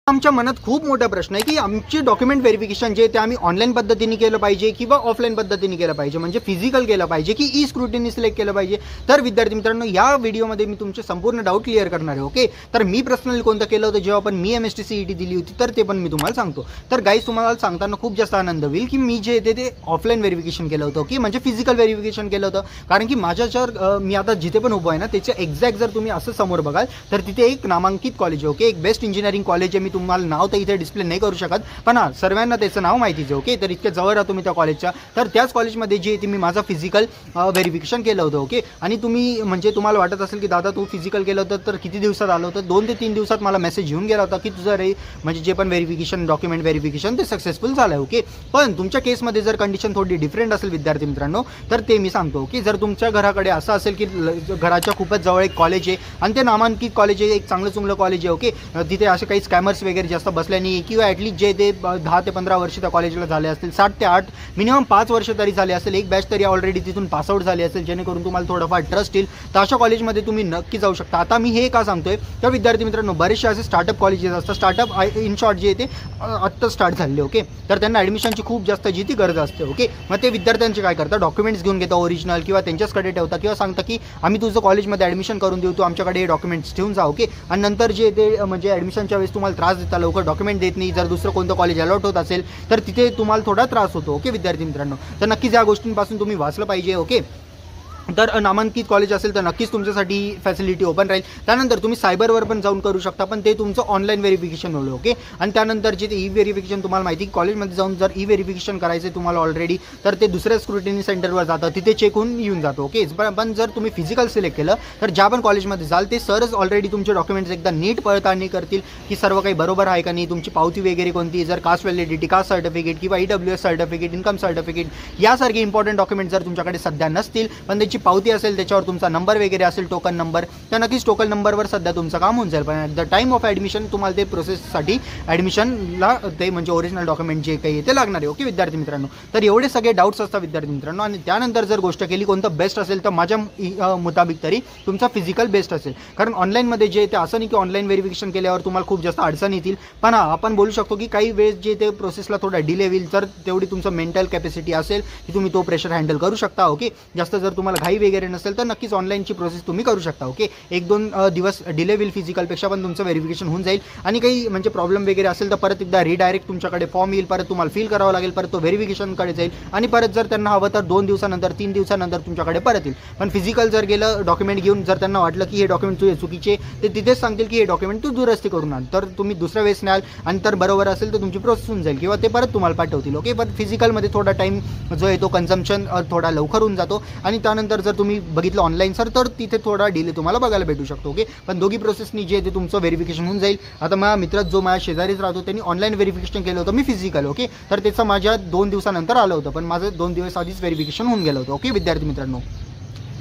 आमच्या मनात खूप मोठा प्रश्न आहे की आमचे डॉक्युमेंट व्हेरिफिकेशन जे ते आम्ही ऑनलाईन पद्धतीने केलं पाहिजे किंवा ऑफलाईन पद्धतीने केलं पाहिजे, म्हणजे फिजिकल केलं पाहिजे की ई स्क्रुटिनी सिलेक्ट केलं पाहिजे. तर विद्यार्थी मित्रांनो, या व्हिडिओमध्ये मी तुमचे संपूर्ण डाऊट क्लिअर करणार आहे. ओके, तर मी पर्सनली कोणतं केलं होतं जेव्हा पण मी MST CET दिली होती, तर ते पण मी तुम्हाला सांगतो. तर गाईज, तुम्हाला सांगताना खूप जास्त आनंद होईल की मी जे येते ते ऑफलाईन व्हेरिफिकेशन केलं होतं, की म्हणजे फिजिकल व्हेरिफिकेशन केलं होतं. कारण की माझ्याच्यावर मी आता जिथे पण उभं आहे ना, त्याच्या एक्झॅक्ट जर तुम्ही असं समोर बघाल तर तिथे एक नामांकित कॉलेज आहे. ओके, एक बेस्ट इंजिनिअरिंग कॉलेज आहे. मी तुम्हाला नाव तर इथे डिस्प्ले नाही करू शकत, पण हां, सर्वांना त्याचं नाव माहितीच आहे. ओके, तर इतके जवळ राहतो मी त्या कॉलेजच्या. तर त्याच कॉलेजमध्ये जे ते मी माझं फिजिकल व्हेरिफिकेशन केलं होतं. ओके, आणि तुम्ही म्हणजे तुम्हाला वाटत असेल की दादा तू फिजिकल केलं होतं तर किती दिवसात आलं होतं? 2 ते 3 दिवसात मला मेसेज येऊन गेला होता की तुझं म्हणजे जे पण व्हेरिफिकेशन डॉक्युमेंट व्हेरिफिकेशन ते सक्सेसफुल झालं आहे. ओके, पण तुमच्या केसमध्ये जर कंडिशन थोडी डिफरंट असेल विद्यार्थी मित्रांनो, तर ते मी सांगतो की जर तुमच्या घराकडे असं असेल की घराच्या खूपच जवळ एक कॉलेज आहे आणि ते नामांकित कॉलेज आहे, एक चांगलं कॉलेज आहे. ओके, तिथे असे काही स्कॅमर्स वगैरे जास्त बसले नाही, किंवा ॲटलीस्ट जे ते 10 ते 15 वर्ष त्या कॉलेजला झाले असतील, 7 ते 8 मिनिमम 5 वर्ष तरी झाले असेल, एक बॅच तरी ऑलरेडी तिथून पासआउट झाली असेल, जेणेकरून तुम्हाला थोडंफार ट्रस्ट येईल, तर अशा कॉलेजमध्ये तुम्ही नक्की जाऊ शकता. आता मी हे का सांगतोय तर विद्यार्थी मित्रांनो, बरेचसे असे स्टार्टअप कॉलेजेस असतात, स्टार्टअप इन शॉर्ट जे ते आत्ता स्टार्ट झाले. ओके, तर त्यांना ॲडमिशनची खूप जास्त जी ती गरज असते. ओके, मग ते विद्यार्थ्यांचे काय करतात, डॉक्युमेंट्स घेऊन घेतात ओरिजिनल, किंवा त्यांच्याचकडे ठेवतात, किंवा सांगतात की आम्ही तुझं कॉलेजमध्ये ॲडमिशन करून देऊ, तू आमच्याकडे हे डॉक्युमेंट्स ठेवून जा. ओके, आणि नंतर जे ते म्हणजे ॲडमिशनच्या वेळेस तुम्हाला त्रास देतात, लवकर डॉक्युमेंट देत नाही. जर दुसरं कोणतं कॉलेज अलॉट होत असेल तर तिथे तुम्हाला थोडा त्रास होतो. ओके विद्यार्थी मित्रांनो, तर नक्कीच या गोष्टींपासून तुम्ही वाचलं पाहिजे. ओके, तर नामांकित कॉलेज असेल तर नक्कीच तुमच्यासाठी फॅसिलिटी ओपन राहील. त्यानंतर तुम्ही सायबरवर पण जाऊन करू शकता, पण ते तुमचं ऑनलाईन व्हेरिफिकेशन होईल. ओके, आणि त्यानंतर जे ते ई व्हेरिफिकेशन तुम्हाला माहिती कॉलेजमध्ये जाऊन जर ई व्हेरिफिकेशन करायचं आहे तुम्हाला ऑलरेडी, तर ते दुसऱ्या स्क्रुटिनी सेंटरवर जातं, तिथे चेक होऊन येऊन जातो. ओके, पण जर तुम्ही फिजिकल सिलेक्ट केलं तर ज्या पण कॉलेजमध्ये जाल ते सरच ऑलरेडी तुमचे डॉक्युमेंट्स एकदा नीट पडताळणी करतील की सर्व काही बरोबर आहे का नाही, तुमची पावती वगैरे कोणती, जर कास्ट व्हॅलिडिटी, कास्ट सर्टिफिकेट किंवा EWS सर्टिफिकेट, इन्कम सर्टिफिकेट यासारखे इम्पॉर्टंट डॉक्युमेंट जर तुमच्याकडे सध्या नसतील, पण त्याची पावती असेल, त्याच्यावर तुमचा नंबर वगैरे असेल, टोकन नंबर, तर नक्कीच टोकन नंबरवर सध्या तुमचं काम होऊन जाईल. पण at the time of admission तुम्हाला ते प्रोसेससाठी ॲडमिशनला ते म्हणजे ओरिजिनल डॉक्युमेंट जे काही ते लागणार आहे. ओके विद्यार्थी मित्रांनो, तर एवढे सगळे डाऊट्स असतात विद्यार्थी मित्रांनो. आणि त्यानंतर जर गोष्ट केली कोणतं बेस्ट असेल, तर माझ्या मुताबिक तरी तुमचा फिजिकल बेस्ट असेल. कारण ऑनलाईनमध्ये जे ते असं नाही की ऑनलाईन व्हेरिफिकेशन केल्यावर तुम्हाला खूप जास्त अडचण येतील, पण हां, आपण बोलू शकतो की काही वेळेस जे ते प्रोसेसला थोडा डिले होईल, तर तेवढी तुमचं मेंटल कॅपॅसिटी असेल की तुम्ही तो प्रेशर हँडल करू शकता. ओके, जास्त जर तुम्हाला घाई वगैरे नसेल तर नक्कीच ऑनलाईनची प्रोसेस तुम्ही करू शकता. ओके, 1-2 दिवस डिले होईल फिजिकलपेक्षा, पण तुमचं व्हेरिफिकेशन होऊन जाईल. आणि काही म्हणजे प्रॉब्लेम वगैरे असेल तर परत एकदा रिडायरेक्ट तुमच्याकडे फॉर्म येईल, परत तुम्हाला फिल करावं लागेल, परत तो व्हेरिफिकेशनकडे जाईल, आणि परत जर त्यांना हवं तर 2 दिवसानंतर 3 दिवसानंतर तुमच्याकडे परत येईल. पण फिजिकल जर गेलं डॉक्युमेंट घेऊन, जर त्यांना वाटलं की हे डॉक्युमेंट तुझे चुकीचे, ते तिथेच सांगतील की हे डॉक्युमेंट तू दुरुस्ती करून आण, तर तुम्ही दुसऱ्या वेळेस न्याल आणि तर बरोबर असेल तर तुमची प्रोसेस होऊन जाईल, किंवा ते परत तुम्हाला पाठवतील. ओके, पण फिजिकलमध्ये थोडा टाईम जो आहे तो कन्झम्पशन थोडा लवकर होऊन जातो. आणि त्यानंतर जर तुम्ही बघितलं ऑनलाईन सर, तर तिथे थोडा डिले तुम्हाला बघायला भेटू शकतो. ओके, पण दोघी प्रोसेसनी जे ते तुमचं व्हेरिफिकेशन होऊन जाईल. आता माझ्या मित्रात जो माझ्या शेजारीच राहतो त्यांनी ऑनलाईन व्हेरिफिकेशन केलं होतं, मी फिजिकल. ओके, तर त्याचं माझ्या 2 दिवसानंतर आलं होतं, पण माझं 2 दिवस आधीच व्हेरिफिकेशन होऊन गेलं होतं. ओके विद्यार्थी मित्रांनो,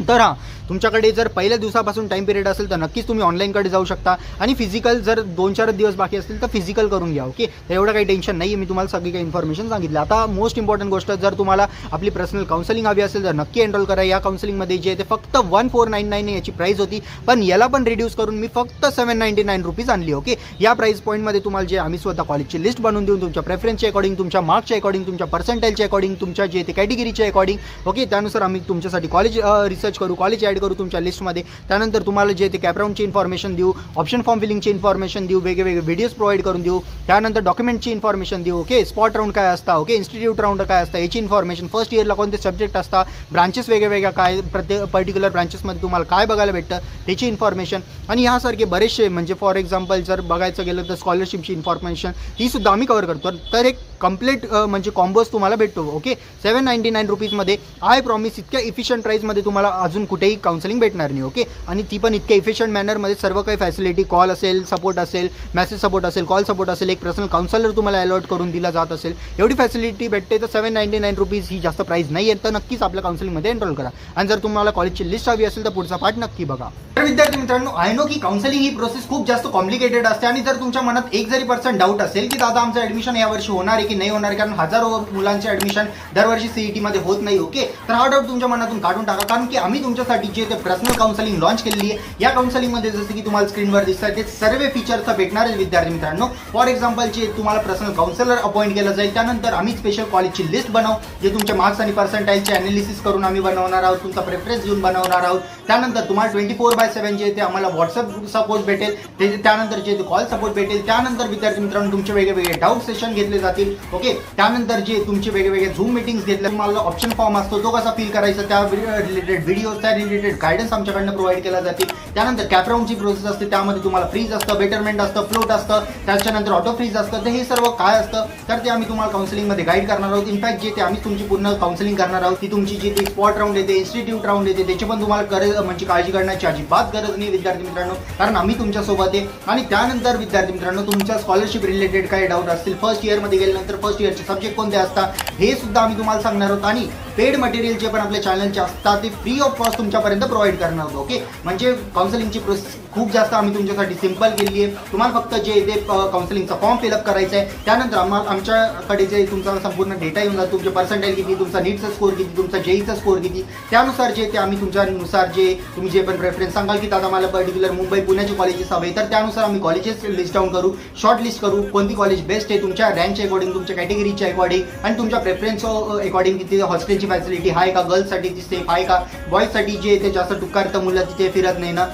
तर हां, तुमच्याकडे जर पहिल्या दिवसापासून टाईम पिरियड असेल तर नक्कीच तुम्ही ऑनलाईनकडे जाऊ शकता. आणि फिजिकल जर 2-4 दिवस बाकी असतील तर फिजिकल करून घ्या. ओके, तर एवढं काही टेन्शन नाही आहे, मी तुम्हाला सगळी काही इन्फॉर्मेशन सांगितलं. आता मोस्ट इम्पॉर्टंट गोष्ट, जर तुम्हाला आपली पर्सनल काउन्सिलिंग हवी असेल तर नक्की एनरोल करा. या काउन्सिलिंगमध्ये जे ते फक्त 1499 याची प्राईस होती, पण याला पण रिड्यूस करून मी फक्त 799 रुपीज आणली. ओके, या प्राईस पॉईंटमध्ये तुम्हाला जे आम्ही स्वतः कॉलेजची लिस्ट बनवून देऊन तुमच्या प्रेफरन्सच्या अकॉर्डिंग, तुमच्या मार्क्सच्या अकॉर्डिंग, तुमच्या पर्सेंटाईलच्या अकॉर्डिंग, तुमच्या जे ते कॅटेगरीच्या अकॉर्डिंग, ओके, त्यानुसार आम्ही तुमच्यासाठी कॉलेज रिसर्च करू, कॉलेज ॲड करू तुमच्या लिस्टमध्ये. त्यानंतर तुम्हाला जे ते कॅपराऊंडची इन्फॉर्मेशन देऊ, ऑप्शन फॉर्म फिलिंगची इन्फॉर्मेशन देऊ, वेगवेगळे व्हिडिओज प्रोव्हाइड करून देऊ. त्यानंतर डॉक्युमेंटची इन्फॉर्मेशन देऊ. ओके, स्पॉट राऊंड काय असतं, ओके, इन्स्टिट्यूट राऊंड काय असतं याची इन्फॉर्मेशन, फर्स्ट इयरला कोणते सब्जेक्ट असतात, ब्रांचेस वेगवेगळ्या काय, प्रत्येक पर्टिक्युलर ब्रांचेसमध्ये तुम्हाला काय बघायला भेटतं त्याची इन्फॉर्मेशन. आणि ह्यासारखे बरेचसे म्हणजे फॉर एक्झाम्पल जर बघायचं गेलं तर स्कॉलरशिपची इन्फॉर्मेशन ही सुद्धा आम्ही कव्हर करतो. तर एक कंप्लीट म्हणजे कॉम्बोज तुम्हाला भेटतो. ओके, 799 रुपीजमध्ये आय प्रॉमिस इतक्या इफिशियंट प्राईजमध्ये तुम्हाला अजून कुठेही काउन्सिलिंग भेटणार नाही. ओके, आणि ती पण इतक्या इफिशियंट मॅनरमध्ये, सर्व काही फॅसिलिटी, कॉल असेल, सपोर्ट असेल, मेसेज सपोर्ट असेल, कॉल सपोर्ट असेल, एक पर्सनल काउन्सलर तुम्हाला अलॉट करून दिला जात असेल, एवढी फॅसिलिटी भेटते. तर 799 रुपीज ही जास्त प्राईस नाही आहे, तर नक्कीच आपल्या काउन्सिलिंगमध्ये एनरोल करा. आणि जर तुम्हाला कॉलेजची लिस्ट हवी असेल तर पुढचा पार्ट नक्की बघा. तर विद्यार्थी मित्रांनो, आय नो की काउन्सिलिंग ही प्रोसेस खूप जास्त कॉम्प्लिकेटेड असते, आणि जर तुमच्या मनात एक जरी पर्सेंट डाऊट असेल की दादा आमचं ॲडमिशन यावर्षी होणार आहे की नाही होणार, कारण हजारो मुलांचे ऍडमिशन दरवर्षी सीईटी मध्ये होत नाही. ओके, तर हा डाऊट तुमच्या मनातून काढून टाका, कारण की आम्ही तुमच्यासाठी जे ते पर्सनल काउन्सिलिंग लॉन्च केलेली आहे. या काउन्सिलिंग मध्ये जसं की तुम्हाला स्क्रीनवर दिसतात ते सर्व फीचर्स भेटणार विद्यार्थी मित्रांनो. फॉर एक्झाम्पल जे तुम्हाला पर्सनल काउन्सिलर अपॉइंट केलं जाईल, त्यानंतर आम्ही स्पेशल कॉलेजची लिस्ट बनवू जे तुमचे मार्क्स आणि पर्सेंटाईलचे अनालिसिस करून आम्ही बनवणार आहोत, तुमचा प्रेफरन्स घेऊन बनवणार आहोत. त्यानंतर तुम्हाला 24/7 जे ते आम्हाला व्हॉट्सअप सपोर्ट भेटेल, त्यानंतर जे कॉल सपोर्ट भेटेल. त्यानंतर विद्यार्थी मित्रांनो तुमचे वेगवेगळे डाऊट सेशन घेतले जातील. ओके, त्यानंतर जे तुमचे वेगवेगळे झूम मीटिंग्स घेतले, तुम्हाला ऑप्शन फॉर्म असतो तो कसा फिल करायचा, त्या रिलेटेड व्हिडिओ, त्या रिलेटेड गायडन्स आमच्याकडनं प्रोव्हाइड केला जातील. त्यानंतर कॅपराऊंडची प्रोसेस असते, त्यामध्ये तुम्हाला फ्रीज असतं, बेटरमेंट असतं, फ्लोट असतं, त्याच्यानंतर ऑटो फ्रीज असतं. तर हे सर्व काय असतं तर ते आम्ही तुम्हाला काउन्सिलिंगमध्ये गाईड करणार आहोत. इनफॅक्ट जे ते आम्ही तुमची पूर्ण काउन्सिलिंग करणार आहोत, ती तुमची जी ती स्पॉट राऊंड येते, इन्स्टिट्यूट राऊंड येते, त्याची पण तुम्हाला म्हणजे काळजी करण्याची अजिबात गरज नाही विद्यार्थी मित्रांनो, कारण आम्ही तुमच्या सोबत आहे. आणि त्यानंतर विद्यार्थी मित्रांनो तुमच्या स्कॉलरशिप रिलेटेड काही डाऊट असतील, फर्स्ट इयरमध्ये गेल्यानंतर फर्स्ट इयरचे सब्जेक्ट कोणते असतात हे सुद्धा आम्ही तुम्हाला सांगणार आहोत. आणि पेड मटेरियल जे पण आपल्या चॅनलचे असतात ते फ्री ऑफ कॉस्ट तुमच्यापर्यंत प्रोव्हाइड करणार आहोत. ओके, म्हणजे काउन्सिलिंगची प्रोसेस खूप जास्त आम्ही तुमच्यासाठी सिंपल केली आहे. तुम्हाला फक्त जे ते काउन्सिलिंगचा फॉर्म फिलअप करायचा आहे, त्यानंतर आमच्याकडे जे तुमचा संपूर्ण डेटा येऊन जातो, तुमचे पर्सेंटाईल किती, तुमचा नीटचा स्कोर किती, तुमचा जेईचा स्कोर किती, त्यानुसार जे ते आम्ही तुमच्यानुसार जे तुम्ही जे पण प्रेफरन्स सांगाल की दादा मला पर्टिक्युलर मुंबई पुण्याचे कॉलेजेस हवे, तर त्यानुसार आम्ही कॉलेजेस लिस्ट डाऊन करू, शॉर्ट लिस्ट करू, कोणती कॉलेज बेस्ट आहे तुमच्या रँकच्या अकॉर्डिंग, तुमच्या कॅटेगरीच्या अकॉर्डिंग आणि तुमच्या प्रेफरन्स अकॉर्डिंग. तिथे हॉस्टेलची फॅसिलिटी आहे का, गर्ल्ससाठी ती सेफ आहे का, बॉयजसाठी जे ते जास्त टुकार मुलं तिथे फिरत नाही ना.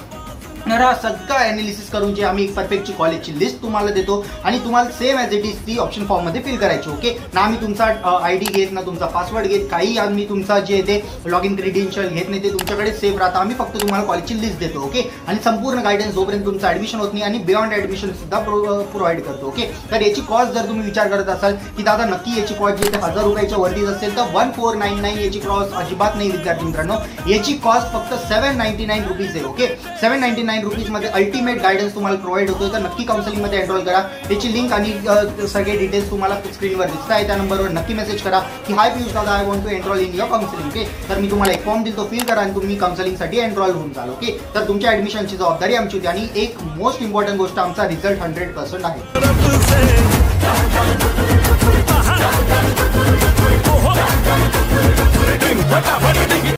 तर हा सगळं अनालिसिस करून जे आम्ही एक परफेक्टची कॉलेजची लिस्ट तुम्हाला देतो आणि तुम्हाला सेम ॲज इट इज ती ऑप्शन फॉर्ममध्ये फिल करायची. ओके, ना आम्ही तुमचा ID घेत, ना तुमचा पासवर्ड घेत, काही आम्ही तुमचा जे ते लॉग इन क्रेडेन्शियल घेत नाही, ते तुमच्याकडे सेफ राहतं. आम्ही फक्त तुम्हाला कॉलेजची लिस्ट देतो. ओके, आणि संपूर्ण गायडन्स जोपर्यंत तुमचं ॲडमिशन होत नाही आणि बियॉन्ड ॲडमिशन सुद्धा प्रोव्हाइड करतो. ओके, तर याची कॉस्ट जर तुम्ही विचार करत असाल की दादा नक्की याची कॉस्ट जे 1000 रुपयाच्या वरतीच असेल, तर 1499 याची कॉस्ट अजिबात नाही विद्यार्थी मित्रांनो. याची कॉस्ट फक्त 799 रुपीज आहे. ओके, 799 रुपीजमध्ये अल्टिमेट गायडन्स तुम्हाला प्रोव्हाइड होतो. तर नक्की काउन्सिलिंगमध्ये एनरोल करा. त्याची लिंक आणि सगळे डिटेल्स तुम्हाला स्क्रीनवर दिसत आहे, त्या नंबरवर नक्की मेसेज करा की हाय पियुष दादा, I want to enrol in your counselling. Okay, तर मी तुम्हाला एक फॉर्म दिल, तो फिल करा आणि तुम्ही काउन्सिलिंगसाठी एनरोल होऊन जाल. ओके, तर तुमच्या ॲडमिशनची जबाबदारी आमची होती आणि एक मोस्ट इम्पॉर्टंट गोष्ट, आमचा रिझल्ट 100% आहे.